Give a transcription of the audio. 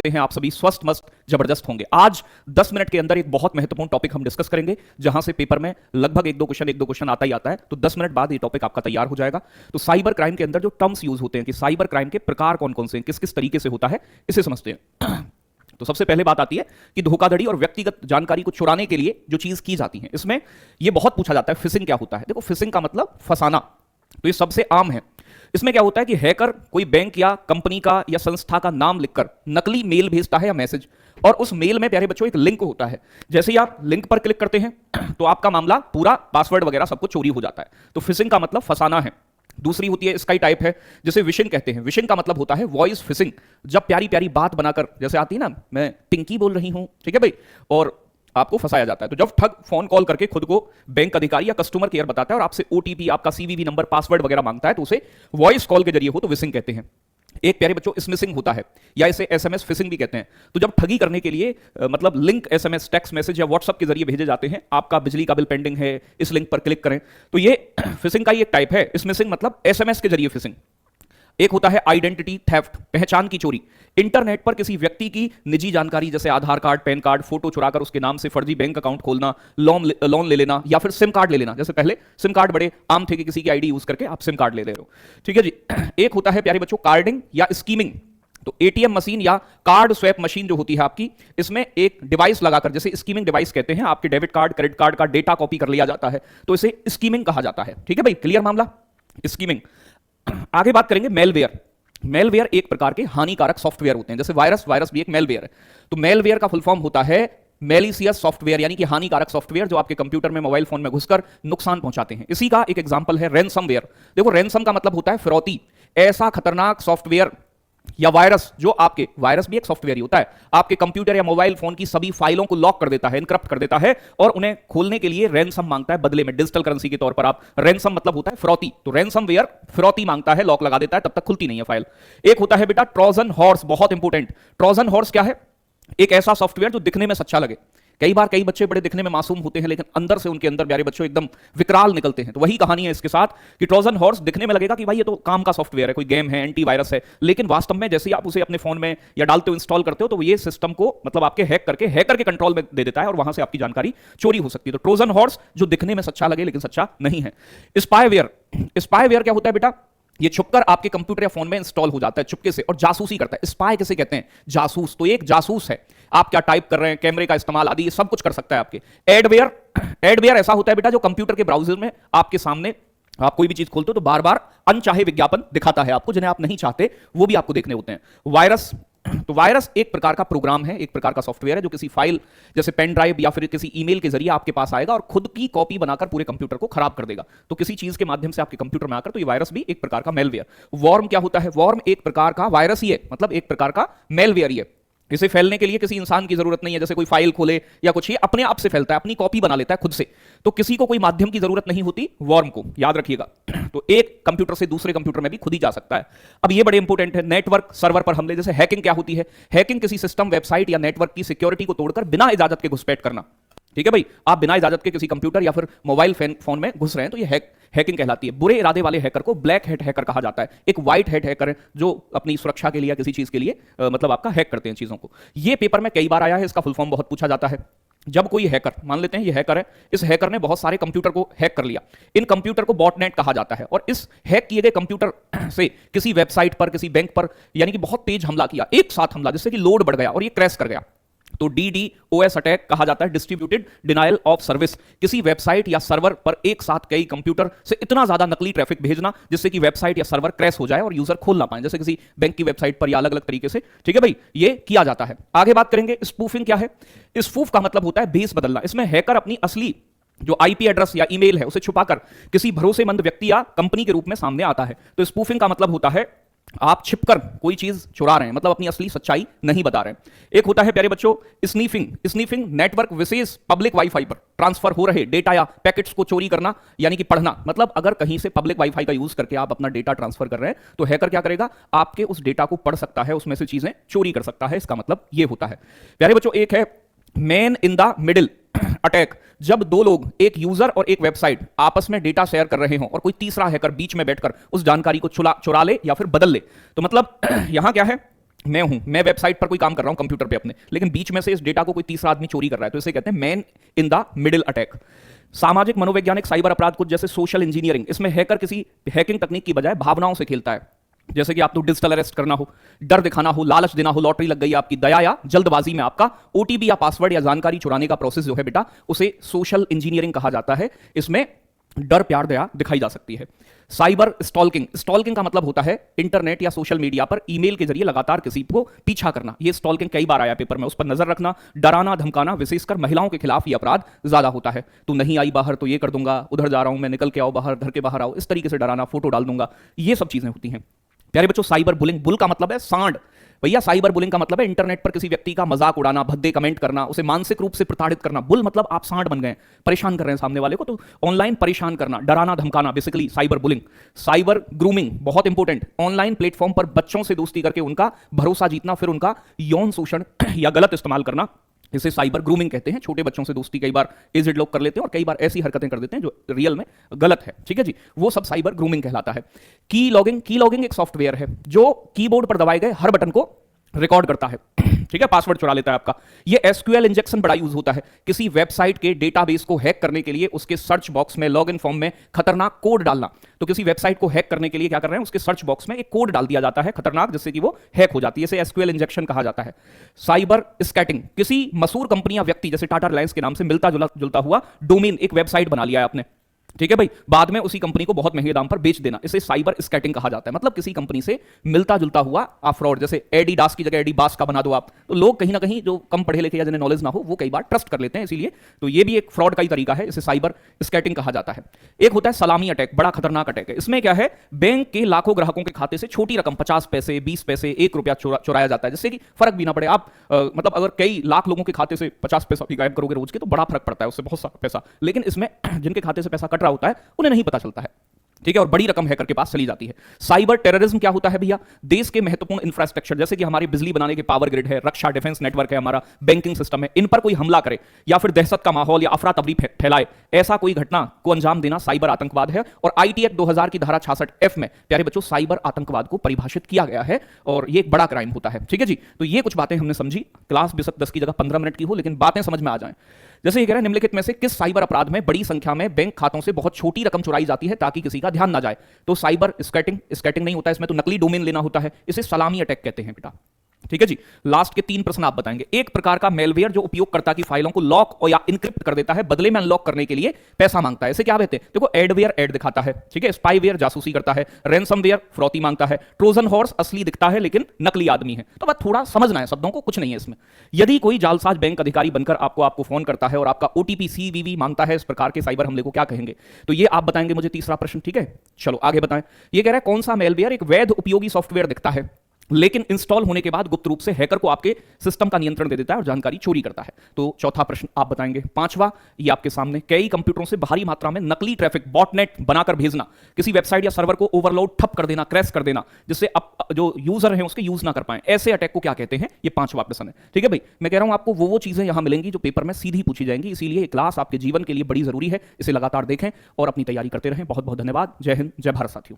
हैं आप सभी स्वस्थ मस्त जबरदस्त होंगे। आज 10 मिनट के अंदर एक बहुत महत्वपूर्ण टॉपिक हम डिस्कस करेंगे, जहां से पेपर में लगभग एक दो क्वेश्चन आता ही आता है। तो 10 मिनट बाद ये टॉपिक आपका तैयार हो जाएगा। तो साइबर क्राइम के अंदर जो टर्म्स यूज होते हैं कि साइबर क्राइम के प्रकार कौन कौन से हैं, किस किस तरीके से होता है, इसे समझते हैं। तो सबसे पहले बात आती है कि धोखाधड़ी और व्यक्तिगत जानकारी को चुराने के लिए जो चीज की जाती है, इसमें यह बहुत पूछा जाता है फिशिंग क्या होता है। देखो, फिशिंग का मतलब फंसाना, तो ये सबसे आम है। इसमें क्या होता है कि हैकर कोई बैंक या कंपनी का या संस्था का नाम लिखकर नकली मेल भेजता है या मैसेज, और उस मेल में प्यारे बच्चों एक लिंक होता है। जैसे ही आप लिंक पर क्लिक करते हैं तो आपका मामला पूरा पासवर्ड वगैरह सब कुछ चोरी हो जाता है। तो फिशिंग का मतलब फंसाना है। दूसरी होती है, इसका ही टाइप है, जिसे विशिंग कहते हैं। विशिंग का मतलब होता है वॉइस फिशिंग। जब प्यारी प्यारी बात बनाकर, जैसे आती है ना, मैं पिंकी बोल रही हूं, ठीक है भाई, और आपको फंसाया जाता है। तो जब ठग फोन कॉल करके खुद को बैंक अधिकारी या कस्टमर केयर बताता है और आपसे ओटीपी, आपका सीवीवी नंबर, पासवर्ड वगैरह मांगता है, तो उसे वॉइस कॉल के जरिए हो तो विशिंग कहते हैं। एक प्यारे बच्चों स्मिशिंग होता है, या इसे एसएमएस फिशिंग भी कहते हैं। तो जब ठगी करने के लिए मतलब लिंक एसएमएस, टेक्स्ट मैसेज या व्हाट्सएप के जरिए भेजे जाते हैं, आपका बिजली का बिल पेंडिंग है, इस लिंक पर क्लिक करें, तो ये फिशिंग का ही एक टाइप है। स्मिशिंग मतलब एसएमएस के जरिए फिशिंग। एक होता है आइडेंटिटी थेफ्ट, पहचान की चोरी। इंटरनेट पर किसी व्यक्ति की निजी जानकारी जैसे आधार कार्ड, पैन कार्ड, फोटो चुराकर उसके नाम से फर्जी बैंक अकाउंट खोलना, लोन ले लेना, या फिर सिम कार्ड ले लेना। जैसे पहले सिम कार्ड बड़े आम थे कि किसी की आईडी यूज करके आप सिम कार्ड ले रहे हो, ठीक है जी। एक होता है प्यारे बच्चों कार्डिंग या स्कीमिंग। तो एटीएम मशीन या कार्ड स्वैप मशीन जो होती है आपकी, इसमें एक डिवाइस लगाकर, जैसे स्कीमिंग डिवाइस कहते हैं, आपके डेबिट कार्ड, क्रेडिट कार्ड का डेटा कॉपी कर लिया जाता है, तो इसे स्कीमिंग कहा जाता है। ठीक है भाई, क्लियर मामला, स्कीमिंग। आगे बात करेंगे मेलवेयर। मेलवेयर एक प्रकार के हानिकारक सॉफ्टवेयर होते हैं, जैसे वायरस भी एक मेलवेयर है। तो मेलवेयर का फुल फॉर्म होता है मेलिशियस सॉफ्टवेयर, यानी कि हानिकारक सॉफ्टवेयर जो आपके कंप्यूटर में, मोबाइल फोन में घुसकर नुकसान पहुंचाते हैं। इसी का एक एग्जांपल है रैनसमवेयर। देखो, रैनसम का मतलब होता है फिरौती। ऐसा खतरनाक सॉफ्टवेयर या वायरस जो आपके, वायरस भी एक सॉफ्टवेयर ही होता है, आपके कंप्यूटर या मोबाइल फोन की सभी फाइलों को लॉक कर देता है, इनक्रप्ट कर देता है, और उन्हें खोलने के लिए रैनसम मांगता है बदले में, डिजिटल करेंसी के तौर पर। आप रैनसम मतलब होता है फिरौती, तो रैनसमवेयर फिरौती मांगता है, लॉक लगा देता है, तब तक खुलती नहीं है फाइल। एक होता है बेटा ट्रोजन हॉर्स, बहुत इंपॉर्टेंट। ट्रोजन हॉर्स क्या है? एक ऐसा सॉफ्टवेयर जो दिखने में सच्चा लगे। कई बार कई बच्चे बड़े दिखने में मासूम होते हैं, लेकिन अंदर से उनके अंदर प्यारे बच्चों एकदम विकराल निकलते हैं। तो वही कहानी है इसके साथ कि ट्रोजन हॉर्स दिखने में लगेगा कि भाई ये तो काम का सॉफ्टवेयर है, कोई गेम है, एंटीवायरस है, लेकिन वास्तव में जैसे ही आप उसे अपने फोन में या डालते हो, इंस्टॉल करते हो, तो ये सिस्टम को मतलब आपके हैकर के कंट्रोल में दे देता है, और वहां से आपकी जानकारी चोरी हो सकती है। तो ट्रोजन हॉर्स जो दिखने में सच्चा लगे लेकिन सच्चा नहीं है। स्पाईवेयर, स्पाईवेयर क्या होता है बेटा? ये छुपकर आपके कंप्यूटर या फोन में इंस्टॉल हो जाता है चुपके से, और जासूसी करता है। स्पाई किसे कहते हैं? जासूस। तो एक जासूस है, आप क्या टाइप कर रहे हैं, कैमरे का इस्तेमाल आदि, ये सब कुछ कर सकता है आपके। एडवेयर, एडवेयर ऐसा होता है बेटा जो कंप्यूटर के ब्राउजर में आपके सामने, आप कोई भी चीज खोलते हो तो बार बार अनचाहे विज्ञापन दिखाता है आपको, जिन्हें आप नहीं चाहते, वो भी आपको देखने होते हैं। वायरस, तो वायरस एक प्रकार का प्रोग्राम है, एक प्रकार का सॉफ्टवेयर है जो किसी फाइल जैसे पेन ड्राइव या फिर किसी ईमेल के जरिए आपके पास आएगा और खुद की कॉपी बनाकर पूरे कंप्यूटर को खराब कर देगा। तो किसी चीज के माध्यम से आपके कंप्यूटर में आकर, तो ये वायरस भी एक प्रकार का मेलवेयर। वॉर्म क्या होता है? वॉर्म एक प्रकार का वायरस ही है, मतलब एक प्रकार का मेलवेयर ही है। इसे फैलने के लिए किसी इंसान की जरूरत नहीं है, जैसे कोई फाइल खोले या कुछ, ये अपने आप से फैलता है, अपनी कॉपी बना लेता है खुद से। तो किसी को कोई माध्यम की जरूरत नहीं होती वॉर्म को, याद रखिएगा। तो एक कंप्यूटर से दूसरे कंप्यूटर में भी खुद ही जा सकता है। अब ये बड़े इंपॉर्टेंट है, नेटवर्क सर्वर पर हमले। जैसे हैकिंग क्या होती है? हैकिंग किसी सिस्टम, वेबसाइट या नेटवर्क की सिक्योरिटी को तोड़कर बिना इजाजत के घुसपैठ करना। ठीक है भाई, आप बिना इजाजत के किसी कंप्यूटर या फिर मोबाइल फोन में घुस रहे हैं, तो ये हैकिंग कहलाती है। बुरे इरादे वाले हैकर को ब्लैक हैट हैकर कहा जाता है। एक व्हाइट हैट हैकर है जो अपनी सुरक्षा के लिए या किसी चीज के लिए मतलब आपका हैक करते हैं चीजों को। ये पेपर में कई बार आया है, इसका फुल फॉर्म बहुत पूछा जाता है। जब कोई हैकर, मान लेते हैं ये हैकर है, इस हैकर ने बहुत सारे कंप्यूटर को हैक कर लिया, इन कंप्यूटर को बॉटनेट कहा जाता है, और इस हैक किए गए कंप्यूटर से किसी वेबसाइट पर, किसी बैंक पर, यानी कि बहुत तेज हमला किया, एक साथ हमला, जिससे कि लोड बढ़ गया और ये क्रैश कर गया। तो DDoS अटैक कहा जाता है, डिस्ट्रीब्यूटेड डिनायल ऑफ सर्विस। किसी वेबसाइट या सर्वर पर एक साथ कई कंप्यूटर से इतना ज्यादा नकली ट्रैफिक भेजना जिससे कि वेबसाइट या सर्वर क्रैश हो जाए और यूजर खोल ना पाए, जैसे किसी बैंक की वेबसाइट पर या अलग अलग तरीके से। ठीक है भाई, ये किया जाता है। आगे बात करेंगे स्पूफिंग क्या है? स्पूफ का मतलब होता है भेस बदलना। इसमें हैकर अपनी असली जो आईपी एड्रेस या ईमेल है उसे छुपाकर किसी भरोसेमंद व्यक्ति या कंपनी के रूप में सामने आता है। तो स्पूफिंग का मतलब होता है आप छिपकर कोई चीज चुरा रहे हैं, मतलब अपनी असली सच्चाई नहीं बता रहे हैं। एक होता है प्यारे बच्चों स्नीफिंग। स्नीफिंग नेटवर्क विशेष पब्लिक वाईफाई पर ट्रांसफर हो रहे डेटा या पैकेट्स को चोरी करना, यानी कि पढ़ना। मतलब अगर कहीं से पब्लिक वाईफाई का यूज करके आप अपना डेटा ट्रांसफर कर रहे हैं, तो हैकर क्या करेगा? आपके उस डेटा को पढ़ सकता है, उसमें से चीजें चोरी कर सकता है। इसका मतलब यह होता है प्यारे बच्चों। एक है man in the middle attack. जब दो लोग, एक यूजर और एक वेबसाइट, आपस में डेटा शेयर कर रहे हों और कोई तीसरा हैकर बीच में बैठकर उस जानकारी को चुरा ले या फिर बदल ले। तो मतलब यहां क्या है मैं वेबसाइट पर कोई काम कर रहा हूं कंप्यूटर पे अपने, लेकिन बीच में से इस डेटा को कोई तीसरा आदमी चोरी कर रहा है, तो इसे कहते हैं man in the middle attack. सामाजिक मनोवैज्ञानिक साइबर अपराध कुछ जैसे सोशल इंजीनियरिंग, इसमें हैकर किसी हैकिंग तकनीक की बजाय भावनाओं से खेलता है। जैसे कि आपको डिजिटल अरेस्ट करना हो, डर दिखाना हो, लालच देना हो, लॉटरी लग गई आपकी, दया या जल्दबाजी में आपका ओटीपी या पासवर्ड या जानकारी चुराने का प्रोसेस जो है बेटा, उसे सोशल इंजीनियरिंग कहा जाता है। इसमें डर प्यार दया दिखाई जा सकती है। साइबर स्टॉकिंग, स्टॉकिंग का मतलब होता है इंटरनेट या सोशल मीडिया पर ईमेल के जरिए लगातार किसी को पीछा करना। ये स्टॉकिंग कई बार आया पेपर में, उस पर नजर रखना, डराना धमकाना, विशेषकर महिलाओं के खिलाफ ये अपराध ज्यादा होता है। तू नहीं आई बाहर तो ये कर दूंगा, उधर जा रहा हूं मैं, निकल के आओ बाहर, घर के बाहर आओ, इस तरीके से डराना, फोटो डाल दूंगा, ये सब चीजें होती हैं। प्यारे बच्चों, साइबर बुलिंग, बुल का मतलब है सांड भैया, साइबर बुलिंग का मतलब है इंटरनेट पर किसी व्यक्ति का मजाक उड़ाना, भद्दे कमेंट करना, उसे मानसिक रूप से प्रताड़ित करना। बुल मतलब आप सांड बन गए, परेशान कर रहे हैं सामने वाले को, तो ऑनलाइन परेशान करना, डराना धमकाना, basically cyber bullying. Cyber grooming बहुत इंपॉर्टेंट, ऑनलाइन प्लेटफॉर्म पर बच्चों से दोस्ती करके उनका भरोसा जीतना, फिर उनका यौन शोषण या गलत इस्तेमाल करना, इसे साइबर ग्रूमिंग कहते हैं। छोटे बच्चों से दोस्ती कई बार एजेड लोग कर लेते हैं और कई बार ऐसी हरकतें कर देते हैं जो रियल में गलत है, ठीक है जी, वो सब साइबर ग्रूमिंग कहलाता है। की लॉगिंग एक सॉफ्टवेयर है जो कीबोर्ड पर दबाए गए हर बटन को रिकॉर्ड करता है, ठीक है, पासवर्ड चुरा लेता है आपका। ये एसक्यूएल इंजेक्शन बड़ा यूज होता है किसी वेबसाइट के डेटाबेस को हैक करने के लिए, उसके सर्च बॉक्स में लॉगिन फॉर्म में खतरनाक कोड डालना। तो किसी वेबसाइट को हैक करने के लिए क्या कर रहे हैं, उसके सर्च बॉक्स में एक कोड डाल दिया जाता है खतरनाक, जिससे कि वो हैक हो जाती है, इसे एसक्यूएल इंजेक्शन कहा जाता है। साइबर स्कैटिंग, किसी मशहूर कंपनी या व्यक्ति जैसे टाटा रिलायंस के नाम से मिलता जुलता हुआ डोमेन, एक वेबसाइट बना लिया है आपने, ठीक है भाई, बाद में उसी कंपनी को बहुत महंगे दाम पर बेच देना, इसे साइबर स्कैटिंग कहा जाता है। मतलब किसी कंपनी से मिलता जुलता हुआ आप फ्रॉड, जैसे एडिडास की जगह एडिबास का बना दो आप, तो लोग कहीं ना कहीं जो कम पढ़े लिखे या जिन्हें नॉलेज ना हो वो कई बार ट्रस्ट कर लेते हैं, इसीलिए तो ये भी एक फ्रॉड का ही तरीका है, इसे साइबर स्कैटिंग कहा जाता है। एक होता है सलामी अटैक, बड़ा खतरनाक अटैक है। इसमें क्या है, बैंक के लाखों ग्राहकों के खाते से छोटी रकम 50 पैसे 20 पैसे 1 रुपया चुराया जाता है, जिससे कि फर्क भी ना पड़े। आप मतलब अगर कई लाख लोगों के खाते से 50 पैसा भी गायब करोगे रोज के तो बड़ा फर्क पड़ता है, उससे बहुत सारा पैसा, लेकिन इसमें जिनके खाते से पैसा कट रहा होता है उन्हें नहीं पता चलता है, ठीक है, और बड़ी रकम हैकर के पास चली जाती है। साइबर टेररिज्म क्या होता है भैया, देश के महत्वपूर्ण इंफ्रास्ट्रक्चर जैसे कि हमारी बिजली बनाने के पावर ग्रिड है, रक्षा डिफेंस नेटवर्क है, हमारा बैंकिंग सिस्टम है, इन पर कोई हमला करे या फिर दहशत का माहौल या अफरा तफरी फैलाए, ऐसा कोई घटना को अंजाम देना साइबर आतंकवाद है। और आईटी एक्ट 2000 की धारा 66F में प्यारे बच्चों साइबर आतंकवाद को परिभाषित किया गया है और ये एक बड़ा क्राइम होता है, ठीक है जी। तो ये कुछ बातें हमने समझी, क्लास बेशक 10 की जगह 15 मिनट की हो, लेकिन बातें समझ में आ जाएं। जैसे ये कह रहे हैं, निम्नलिखित में से किस साइबर अपराध में बड़ी संख्या में बैंक खातों से बहुत छोटी रकम चुराई जाती है ताकि किसी का ध्यान ना जाए? तो साइबर स्कैटिंग नहीं होता, इसमें तो नकली डोमेन लेना होता है, इसे सलामी अटैक कहते हैं बेटा, ठीक है जी। लास्ट के 3 प्रश्न आप बताएंगे। एक प्रकार का मेलवेयर जो उपयोगकर्ता की फाइलों को लॉक और या इनक्रिप्ट कर देता है, बदले में अनलॉक करने के लिए पैसा मांगता है, इसे क्या कहते हैं? देखो, एडवेयर ऐड दिखाता है, ठीक है, स्पाईवेयर जासूसी करता है, रैनसमवेयर फ्रॉती मांगता है, ट्रोजन हॉर्स असली दिखता है लेकिन नकली आदमी है। तो बस थोड़ा समझना है शब्दों को, कुछ नहीं है इसमें। यदि कोई जालसाज बैंक अधिकारी बनकर आपको फोन करता है और आपका ओटीपी सीवीवी मांगता है, इस प्रकार के साइबर हमले को क्या कहेंगे? तो ये आप बताएंगे मुझे तीसरा प्रश्न, ठीक है। चलो आगे बताएं। ये कह रहा है कौन सा मेलवेयर एक वैध उपयोगी सॉफ्टवेयर दिखता है लेकिन इंस्टॉल होने के बाद गुप्त रूप से हैकर को आपके सिस्टम का नियंत्रण दे देता है और जानकारी चोरी करता है? तो चौथा प्रश्न आप बताएंगे। पांचवा, ये आपके सामने, कई कंप्यूटरों से भारी मात्रा में नकली ट्रैफिक बॉटनेट बनाकर भेजना, किसी वेबसाइट या सर्वर को ओवरलोड ठप कर देना, क्रैश कर देना, जिससे अब जो यूजर है उसके यूज ना कर पाए, ऐसे अटैक को क्या कहते हैं? ये पांचवा प्रश्न है, ठीक है भाई। मैं कह रहा हूं आपको वो चीजें यहां मिलेंगी जो पेपर में सीधी पूछी जाएंगी, इसीलिए क्लास आपके जीवन के लिए बड़ी जरूरी है, इसे लगातार देखें और अपनी तैयारी करते रहें। बहुत बहुत धन्यवाद। जय हिंद, जय भारत साथियों।